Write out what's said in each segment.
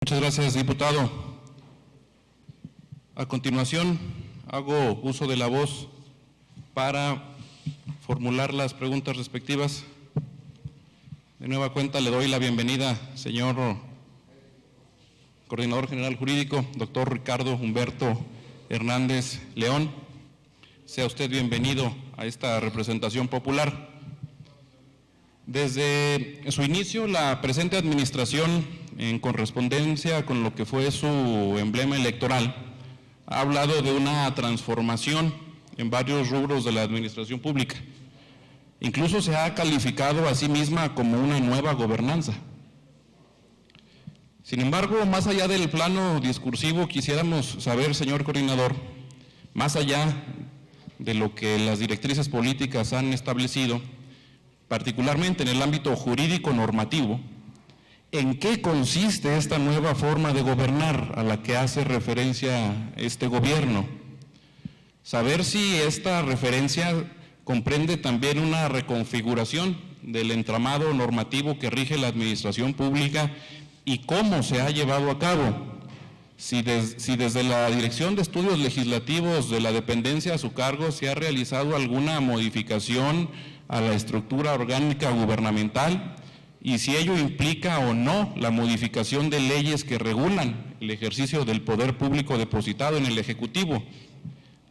Muchas gracias, diputado. A continuación, hago uso de la voz para formular las preguntas respectivas. De nueva cuenta, le doy la bienvenida, señor Coordinador General Jurídico, doctor Ricardo Humberto Hernández León. Sea usted bienvenido a esta representación popular. Desde su inicio, la presente administración, en correspondencia con lo que fue su emblema electoral, ha hablado de una transformación en varios rubros de la administración pública. Incluso se ha calificado a sí misma como una nueva gobernanza. Sin embargo, más allá del plano discursivo, quisiéramos saber, señor coordinador, más allá de lo que las directrices políticas han establecido, particularmente en el ámbito jurídico normativo, ¿en qué consiste esta nueva forma de gobernar a la que hace referencia este gobierno? Saber si esta referencia comprende también una reconfiguración del entramado normativo que rige la administración pública y cómo se ha llevado a cabo. Si desde la Dirección de Estudios Legislativos de la dependencia a su cargo se ha realizado alguna modificación a la estructura orgánica gubernamental y si ello implica o no la modificación de leyes que regulan el ejercicio del poder público depositado en el Ejecutivo.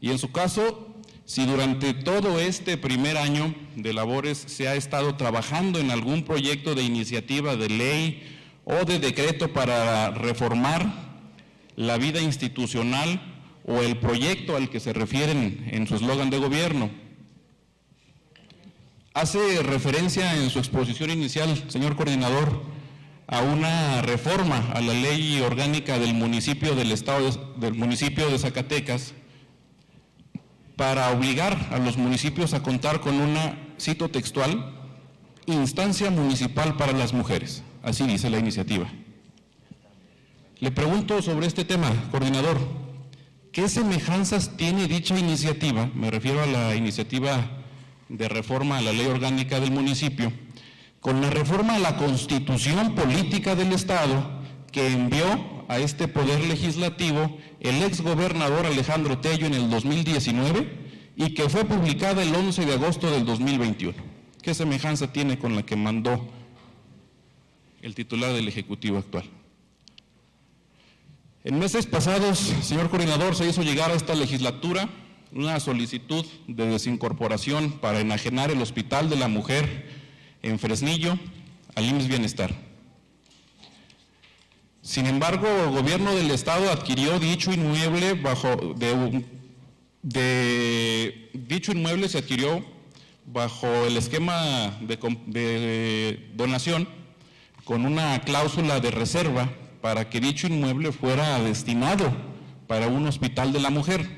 Y en su caso, si durante todo este primer año de labores se ha estado trabajando en algún proyecto de iniciativa de ley o de decreto para reformar la vida institucional o el proyecto al que se refieren en su eslogan de gobierno. Hace referencia en su exposición inicial, señor coordinador, a una reforma a la ley orgánica del municipio de Zacatecas para obligar a los municipios a contar con una, cito textual, instancia municipal para las mujeres. Así dice la iniciativa. Le pregunto sobre este tema, coordinador, ¿qué semejanzas tiene dicha iniciativa? Me refiero a la iniciativa de reforma a la ley orgánica del municipio, con la reforma a la Constitución Política del Estado que envió a este poder legislativo el exgobernador Alejandro Tello en el 2019 y que fue publicada el 11 de agosto del 2021. ¿Qué semejanza tiene con la que mandó el titular del Ejecutivo actual? En meses pasados, señor coordinador, se hizo llegar a esta legislatura una solicitud de desincorporación para enajenar el Hospital de la Mujer en Fresnillo al IMSS Bienestar. Sin embargo, el gobierno del Estado adquirió dicho inmueble se adquirió bajo el esquema de donación con una cláusula de reserva para que dicho inmueble fuera destinado para un Hospital de la Mujer.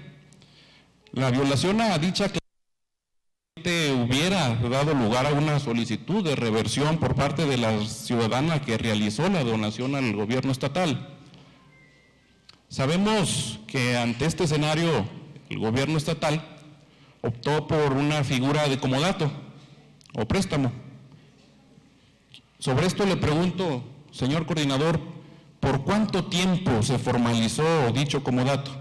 La violación a dicha cláusula hubiera dado lugar a una solicitud de reversión por parte de la ciudadana que realizó la donación al gobierno estatal. Sabemos que ante este escenario el gobierno estatal optó por una figura de comodato o préstamo. Sobre esto le pregunto, señor coordinador, ¿por cuánto tiempo se formalizó dicho comodato?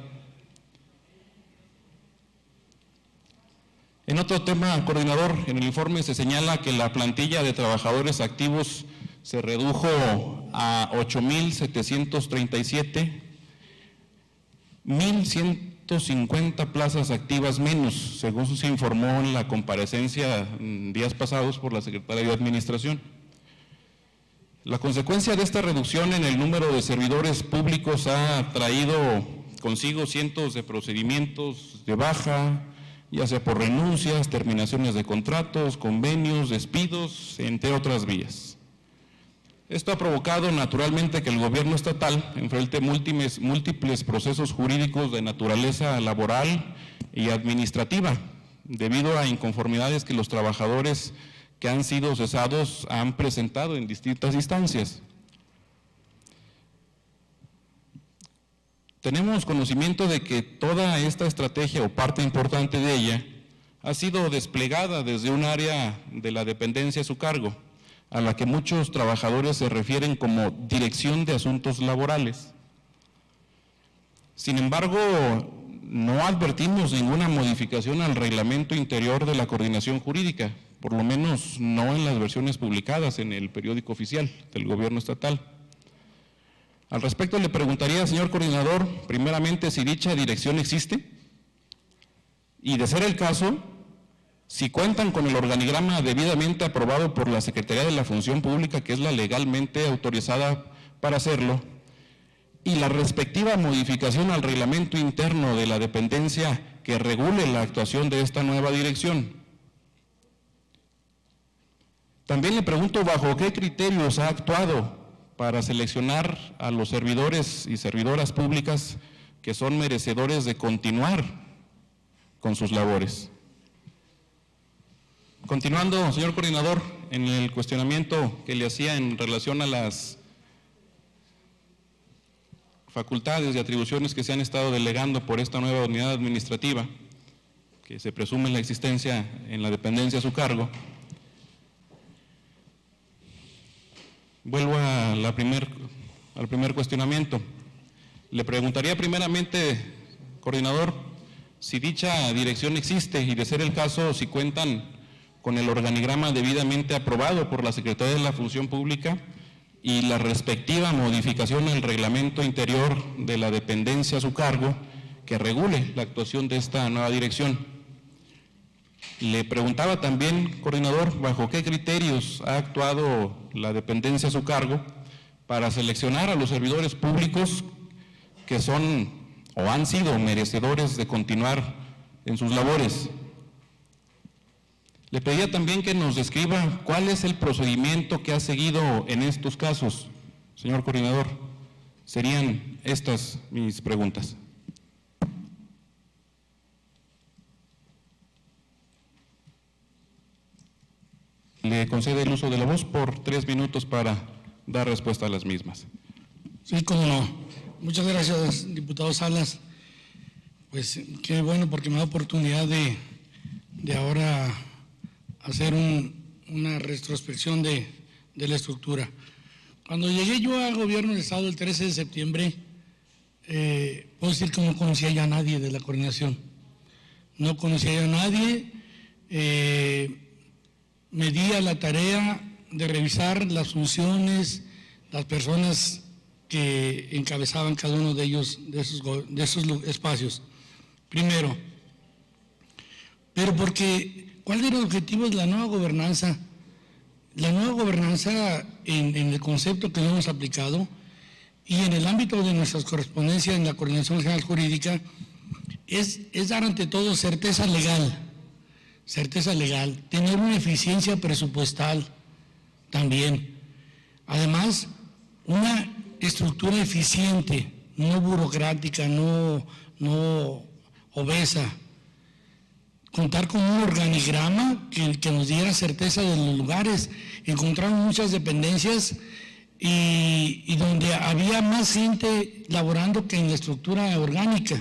En otro tema, coordinador, en el informe se señala que la plantilla de trabajadores activos se redujo a 8,737, 1,150 plazas activas menos, según se informó en la comparecencia días pasados por la Secretaría de Administración. La consecuencia de esta reducción en el número de servidores públicos ha traído consigo cientos de procedimientos de baja, ya sea por renuncias, terminaciones de contratos, convenios, despidos, entre otras vías. Esto ha provocado naturalmente que el gobierno estatal enfrente múltiples procesos jurídicos de naturaleza laboral y administrativa, debido a inconformidades que los trabajadores que han sido cesados han presentado en distintas instancias. Tenemos conocimiento de que toda esta estrategia o parte importante de ella ha sido desplegada desde un área de la dependencia a su cargo, a la que muchos trabajadores se refieren como Dirección de Asuntos Laborales. Sin embargo, no advertimos ninguna modificación al reglamento interior de la coordinación jurídica, por lo menos no en las versiones publicadas en el periódico oficial del gobierno estatal. Al respecto le preguntaría, señor coordinador, primeramente si dicha dirección existe y, de ser el caso, si cuentan con el organigrama debidamente aprobado por la Secretaría de la Función Pública, que es la legalmente autorizada para hacerlo, y la respectiva modificación al reglamento interno de la dependencia que regule la actuación de esta nueva dirección. También le pregunto bajo qué criterios ha actuado para seleccionar a los servidores y servidoras públicas que son merecedores de continuar con sus labores. Continuando, señor coordinador, en el cuestionamiento que le hacía en relación a las facultades y atribuciones que se han estado delegando por esta nueva unidad administrativa, que se presume la existencia en la dependencia a su cargo, vuelvo al primer cuestionamiento. Le preguntaría primeramente, coordinador, si dicha dirección existe y, de ser el caso, si cuentan con el organigrama debidamente aprobado por la Secretaría de la Función Pública y la respectiva modificación al reglamento interior de la dependencia a su cargo que regule la actuación de esta nueva dirección. Le preguntaba también, coordinador, bajo qué criterios ha actuado la dependencia a su cargo para seleccionar a los servidores públicos que son o han sido merecedores de continuar en sus labores. Le pedía también que nos describa cuál es el procedimiento que ha seguido en estos casos, señor coordinador. Serían estas mis preguntas. Le concede el uso de la voz por 3 minutos para dar respuesta a las mismas. Sí, cómo no. Muchas gracias, diputado Salas. Pues qué bueno, porque me da oportunidad de ahora hacer una retrospección de la estructura. Cuando llegué yo al gobierno del Estado el 13 de septiembre, puedo decir que no conocía ya a nadie de la coordinación. No conocía ya a nadie. Me di a la tarea de revisar las funciones, las personas que encabezaban cada uno de ellos, de esos espacios. Primero, pero porque ¿cuál era el objetivo de la nueva gobernanza? La nueva gobernanza, en el concepto que lo hemos aplicado y en el ámbito de nuestras correspondencias en la Coordinación General Jurídica, es dar ante todo certeza legal, tener una eficiencia presupuestal también. Además, una estructura eficiente, no burocrática, no obesa. Contar con un organigrama que nos diera certeza de los lugares. Encontramos muchas dependencias y donde había más gente laborando que en la estructura orgánica.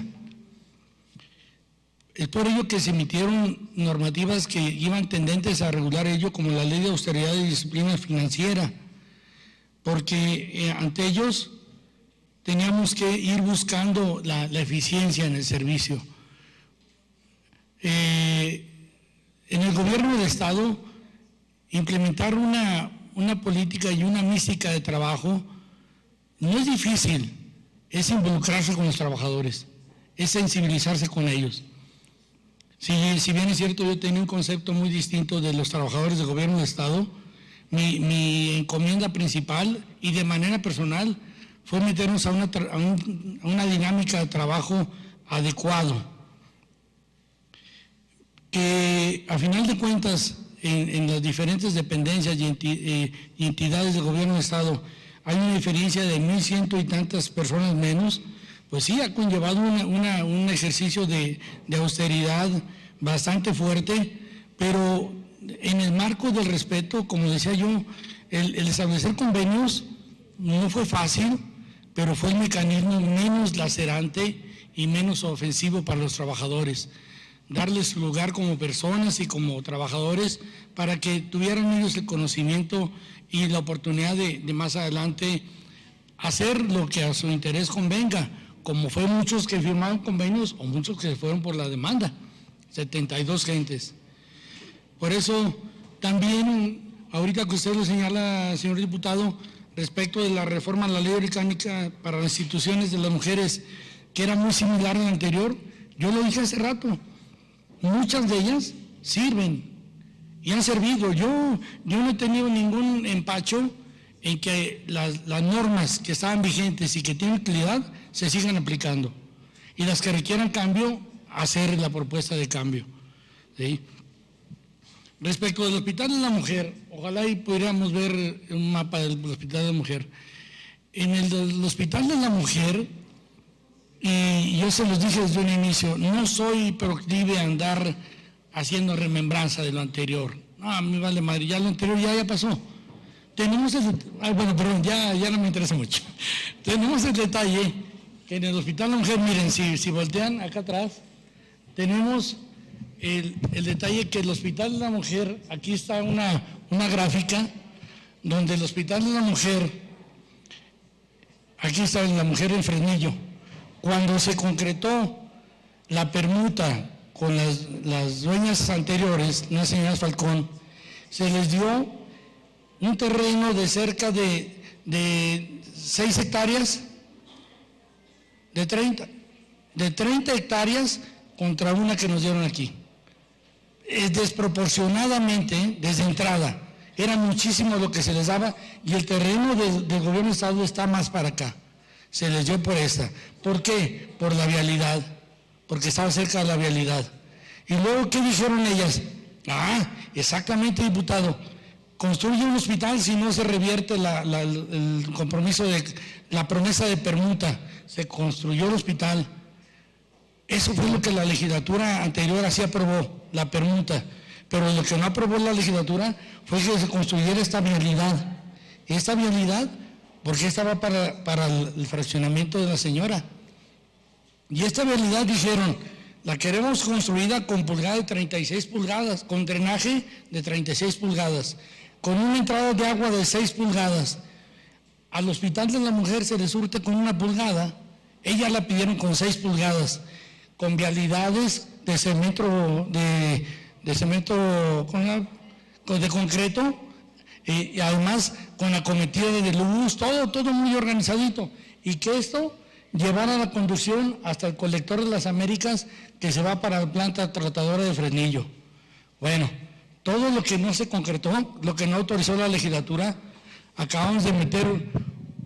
Es por ello que se emitieron normativas que iban tendentes a regular ello, como la Ley de Austeridad y Disciplina Financiera, porque ante ellos teníamos que ir buscando la eficiencia en el servicio. En el gobierno del Estado, implementar una política y una mística de trabajo no es difícil, es involucrarse con los trabajadores, es sensibilizarse con ellos. Si bien es cierto, yo tenía un concepto muy distinto de los trabajadores del gobierno del Estado, mi encomienda principal y de manera personal fue meternos a una dinámica de trabajo adecuado, que a final de cuentas en las diferentes dependencias y entidades del gobierno del Estado hay una diferencia de 1,100 y tantas personas menos. Pues sí, ha conllevado un ejercicio de austeridad bastante fuerte, pero en el marco del respeto, como decía yo, el establecer convenios no fue fácil, pero fue el mecanismo menos lacerante y menos ofensivo para los trabajadores. Darles su lugar como personas y como trabajadores para que tuvieran ellos el conocimiento y la oportunidad de más adelante hacer lo que a su interés convenga, como fue muchos que firmaron convenios o muchos que se fueron por la demanda, 72 gentes. Por eso también, ahorita que usted lo señala, señor diputado, respecto de la reforma a la ley orgánica para las instituciones de las mujeres, que era muy similar a la anterior, yo lo dije hace rato, muchas de ellas sirven y han servido. Yo no he tenido ningún empacho en que las normas que estaban vigentes y que tienen utilidad se sigan aplicando, y las que requieran cambio, hacer la propuesta de cambio, ¿sí? Respecto del Hospital de la Mujer, ojalá y pudiéramos ver un mapa del Hospital de la Mujer. En el Hospital de la Mujer, y yo se los dije desde un inicio, no soy proclive a andar haciendo remembranza de lo anterior. No, a mí vale madre, ya lo anterior ya pasó. Tenemos ya no me interesa mucho. Tenemos el detalle que en el Hospital de la Mujer, miren, si voltean acá atrás, tenemos el detalle que el Hospital de la Mujer, aquí está una gráfica donde el Hospital de la Mujer, aquí está la mujer en Fresnillo, cuando se concretó la permuta con las dueñas anteriores, las señoras Falcón, se les dio un terreno de cerca de 6 hectáreas, de 30 hectáreas contra una que nos dieron aquí. Desproporcionadamente, desde entrada, era muchísimo lo que se les daba, y el terreno del gobierno de Estado está más para acá. Se les dio por esta. ¿Por qué? Por la vialidad, porque estaba cerca de la vialidad. Y luego, ¿qué dijeron ellas? Exactamente, diputado, construye un hospital si no se revierte el compromiso de la promesa de permuta. Se construyó el hospital. Eso fue lo que la legislatura anterior así aprobó, la permuta. Pero lo que no aprobó la legislatura fue que se construyera esta vialidad. Esta vialidad, porque estaba para el fraccionamiento de la señora. Y esta vialidad dijeron, la queremos construida con pulgada de 36 pulgadas, con drenaje de 36 pulgadas, con una entrada de agua de 6 pulgadas. Al Hospital de la Mujer se le surte con 1 pulgada, ellas la pidieron con 6 pulgadas, con vialidades de cemento, de concreto, y además con acometida de luz, todo muy organizadito, y que esto llevara la conducción hasta el colector de las Américas, que se va para la planta tratadora de Fresnillo. Bueno, todo lo que no se concretó, lo que no autorizó la legislatura, acabamos de meter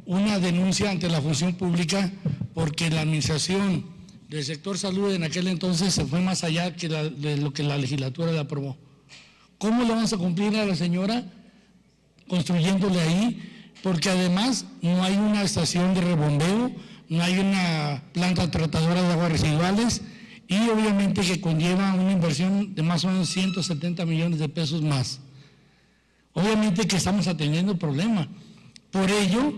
una denuncia ante la función pública, porque la administración del sector salud en aquel entonces se fue más allá de lo que la legislatura le aprobó. ¿Cómo le vamos a cumplir a la señora? Construyéndole ahí, porque además no hay una estación de rebombeo, no hay una planta tratadora de aguas residuales, y obviamente que conlleva una inversión de más o menos 170 millones de pesos más. Obviamente que estamos atendiendo el problema. Por ello,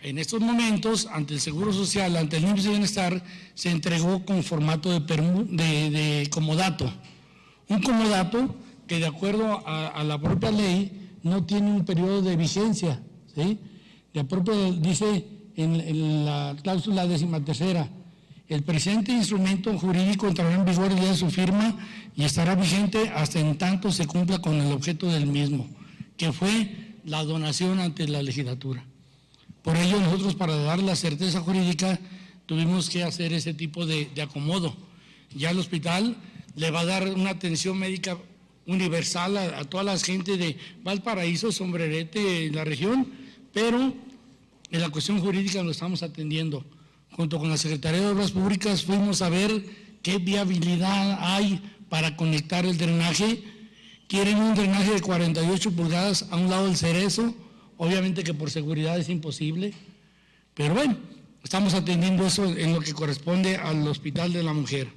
en estos momentos, ante el Seguro Social, ante el IMSS de Bienestar, se entregó con formato de comodato. Un comodato que, de acuerdo a la propia ley, no tiene un periodo de vigencia, ¿sí? Dice en la cláusula 13ª, el presente instrumento jurídico entrará en vigor el día de su firma y estará vigente hasta en tanto se cumpla con el objeto del mismo, que fue la donación ante la legislatura. Por ello, nosotros, para dar la certeza jurídica, tuvimos que hacer ese tipo de acomodo. Ya el hospital le va a dar una atención médica universal a toda la gente de Valparaíso, Sombrerete, en la región, pero en la cuestión jurídica lo estamos atendiendo. Junto con la Secretaría de Obras Públicas fuimos a ver qué viabilidad hay para conectar el drenaje. Quieren un drenaje de 48 pulgadas a un lado del Cerezo, obviamente que por seguridad es imposible, pero bueno, estamos atendiendo eso en lo que corresponde al Hospital de la Mujer.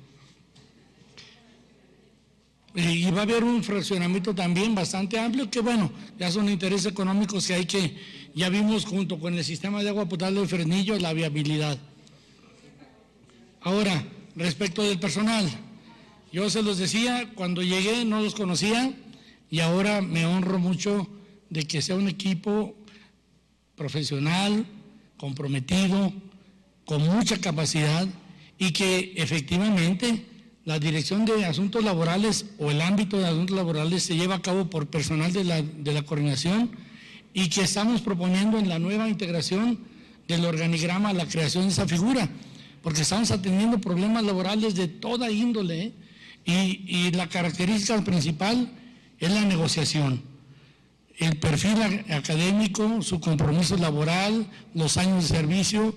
Y va a haber un fraccionamiento también bastante amplio, que bueno, ya son intereses económicos que hay que, ya vimos junto con el sistema de agua potable de Fresnillo, la viabilidad. Ahora, respecto del personal, yo se los decía, cuando llegué no los conocía, y ahora me honro mucho de que sea un equipo profesional, comprometido, con mucha capacidad y que efectivamente la dirección de asuntos laborales o el ámbito de asuntos laborales se lleva a cabo por personal de la coordinación y que estamos proponiendo en la nueva integración del organigrama la creación de esa figura, porque estamos atendiendo problemas laborales de toda índole, y la característica principal es la negociación. El perfil académico, su compromiso laboral, los años de servicio,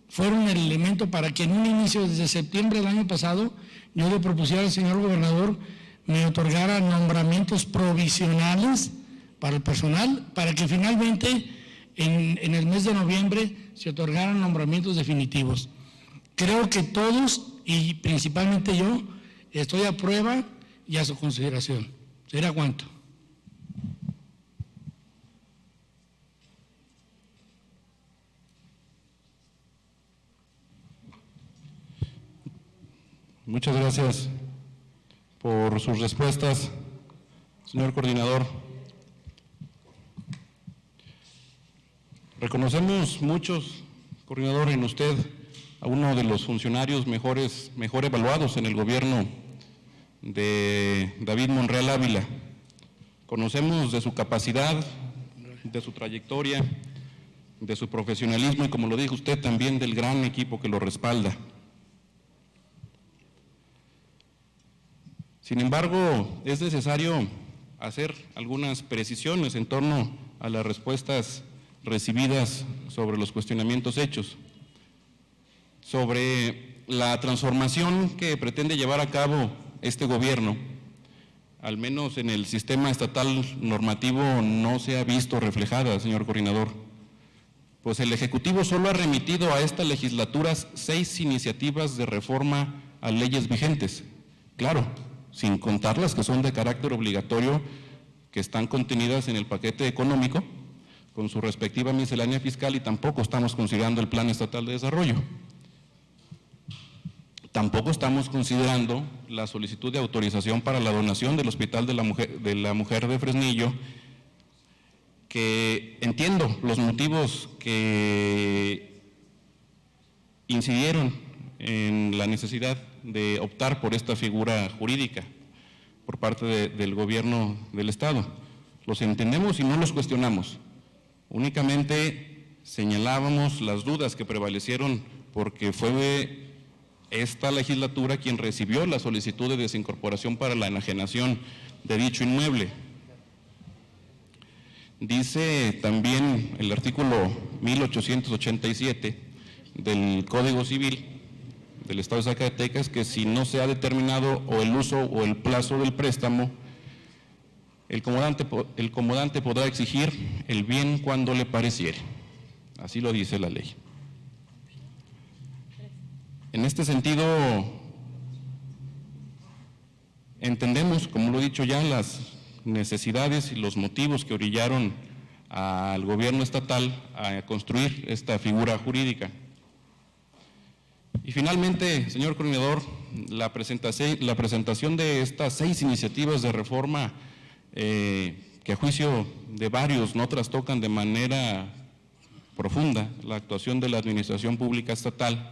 fueron el elemento para que en un inicio, desde septiembre del año pasado, yo le propusiera al señor gobernador me otorgara nombramientos provisionales para el personal, para que finalmente en el mes de noviembre se otorgaran nombramientos definitivos. Creo que todos, y principalmente yo, estoy a prueba y a su consideración. ¿Será cuánto? Muchas gracias por sus respuestas, señor coordinador. Reconocemos muchos, coordinador, en usted a uno de los funcionarios mejor evaluados en el gobierno de David Monreal Ávila. Conocemos de su capacidad, de su trayectoria, de su profesionalismo y, como lo dijo usted, también del gran equipo que lo respalda. Sin embargo, es necesario hacer algunas precisiones en torno a las respuestas recibidas sobre los cuestionamientos hechos, sobre la transformación que pretende llevar a cabo este gobierno. Al menos en el sistema estatal normativo no se ha visto reflejada, señor coordinador, pues el Ejecutivo solo ha remitido a esta legislatura 6 iniciativas de reforma a leyes vigentes. Claro, sin contar las que son de carácter obligatorio, que están contenidas en el paquete económico, con su respectiva miscelánea fiscal, y tampoco estamos considerando el Plan Estatal de Desarrollo. Tampoco estamos considerando la solicitud de autorización para la donación del Hospital de la Mujer de Fresnillo, que entiendo los motivos que incidieron en la necesidad de optar por esta figura jurídica por parte del gobierno del Estado. Los entendemos y no los cuestionamos. Únicamente señalábamos las dudas que prevalecieron porque fue esta legislatura quien recibió la solicitud de desincorporación para la enajenación de dicho inmueble. Dice también el artículo 1887 del Código Civil del Estado de Zacatecas que si no se ha determinado o el uso o el plazo del préstamo, el comodante podrá exigir el bien cuando le pareciere. Así lo dice la ley. En este sentido, entendemos, como lo he dicho ya, las necesidades y los motivos que orillaron al gobierno estatal a construir esta figura jurídica. Y finalmente, señor coordinador, la presentación de estas 6 iniciativas de reforma que a juicio de varios no trastocan de manera profunda la actuación de la administración pública estatal.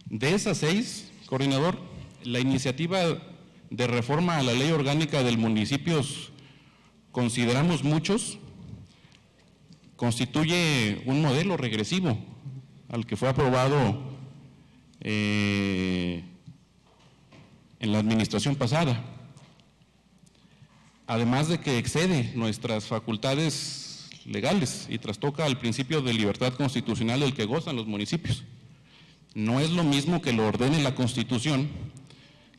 De esas 6, coordinador, la iniciativa de reforma a la Ley Orgánica del Municipios, consideramos muchos, constituye un modelo regresivo al que fue aprobado en la administración pasada, además de que excede nuestras facultades legales y trastoca al principio de libertad constitucional del que gozan los municipios. No es lo mismo que lo ordene la Constitución,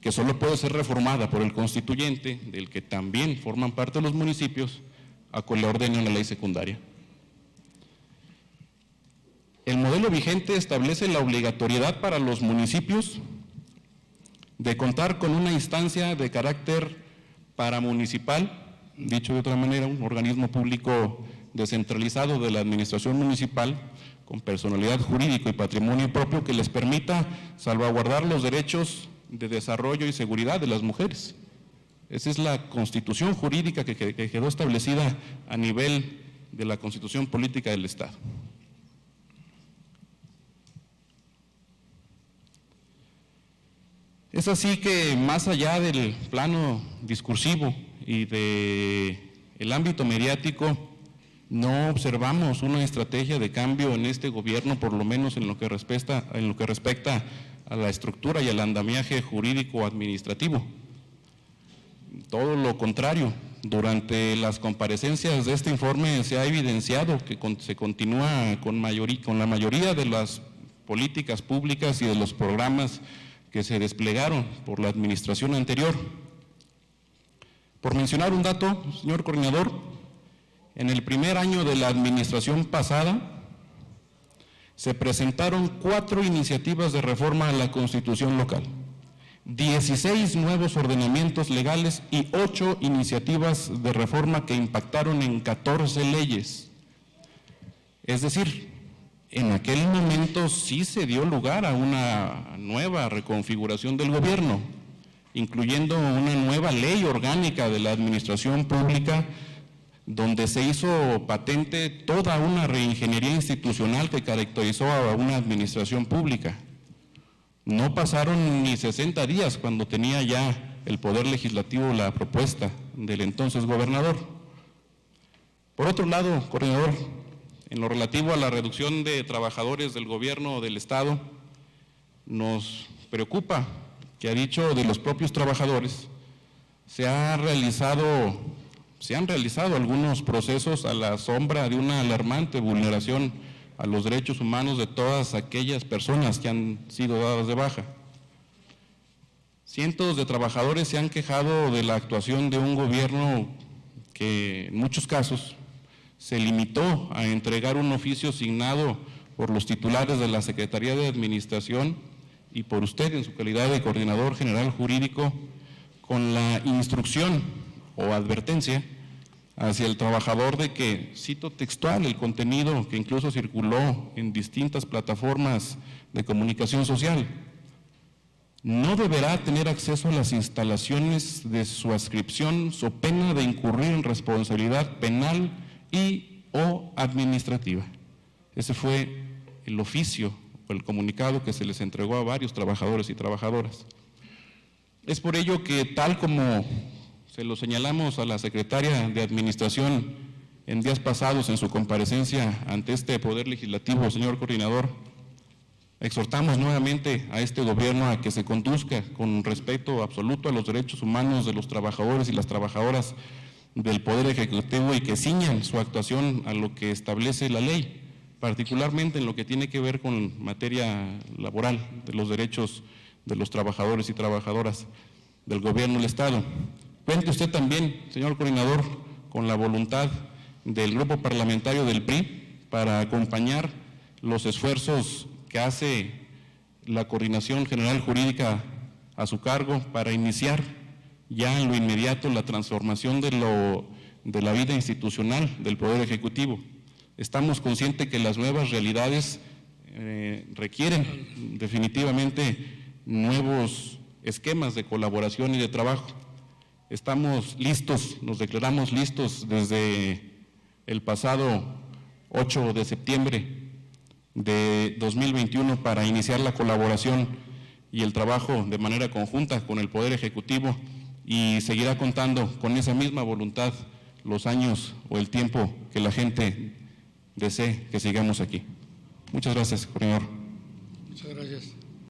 que solo puede ser reformada por el constituyente, del que también forman parte los municipios, a que le ordene una ley secundaria. El modelo vigente establece la obligatoriedad para los municipios de contar con una instancia de carácter paramunicipal, dicho de otra manera, un organismo público descentralizado de la administración municipal, con personalidad jurídica y patrimonio propio que les permita salvaguardar los derechos de desarrollo y seguridad de las mujeres. Esa es la constitución jurídica que quedó establecida a nivel de la constitución política del Estado. Es así que, más allá del plano discursivo y del ámbito mediático, no observamos una estrategia de cambio en este gobierno, por lo menos en lo que respecta a la estructura y al andamiaje jurídico-administrativo. Todo lo contrario, durante las comparecencias de este informe se ha evidenciado que se continúa con la mayoría de las políticas públicas y de los programas que se desplegaron por la administración anterior. Por mencionar un dato, señor coordinador, en el primer año de la administración pasada se presentaron 4 iniciativas de reforma a la Constitución local, 16 nuevos ordenamientos legales y 8 iniciativas de reforma que impactaron en 14 leyes. Es decir, en aquel momento sí se dio lugar a una nueva reconfiguración del gobierno, incluyendo una nueva ley orgánica de la administración pública, donde se hizo patente toda una reingeniería institucional que caracterizó a una administración pública. No pasaron ni 60 días cuando tenía ya el Poder Legislativo la propuesta del entonces gobernador. Por otro lado, coordinador, en lo relativo a la reducción de trabajadores del gobierno del Estado, nos preocupa que, a dicho de los propios trabajadores, se han realizado algunos procesos a la sombra de una alarmante vulneración a los derechos humanos de todas aquellas personas que han sido dadas de baja. Cientos de trabajadores se han quejado de la actuación de un gobierno que, en muchos casos, se limitó a entregar un oficio signado por los titulares de la Secretaría de Administración y por usted en su calidad de Coordinador General Jurídico, con la instrucción o advertencia hacia el trabajador de que, cito textual el contenido que incluso circuló en distintas plataformas de comunicación social: no deberá tener acceso a las instalaciones de su adscripción so pena de incurrir en responsabilidad penal y o administrativa. Ese fue el oficio o el comunicado que se les entregó a varios trabajadores y trabajadoras. Es por ello que, tal como se lo señalamos a la secretaria de Administración en días pasados en su comparecencia ante este Poder Legislativo, señor coordinador, exhortamos nuevamente a este gobierno a que se conduzca con respeto absoluto a los derechos humanos de los trabajadores y las trabajadoras del Poder Ejecutivo y que ciñan su actuación a lo que establece la ley, particularmente en lo que tiene que ver con materia laboral, de los derechos de los trabajadores y trabajadoras del gobierno del Estado. Cuente usted también, señor coordinador, con la voluntad del grupo parlamentario del PRI para acompañar los esfuerzos que hace la Coordinación General Jurídica a su cargo para iniciar ya en lo inmediato la transformación de la vida institucional del Poder Ejecutivo. Estamos conscientes que las nuevas realidades requieren definitivamente nuevos esquemas de colaboración y de trabajo. Estamos listos, nos declaramos listos desde el pasado 8 de septiembre de 2021 para iniciar la colaboración y el trabajo de manera conjunta con el Poder Ejecutivo, y seguirá contando con esa misma voluntad los años o el tiempo que la gente desee que sigamos aquí. Muchas gracias, coordinador. Muchas gracias.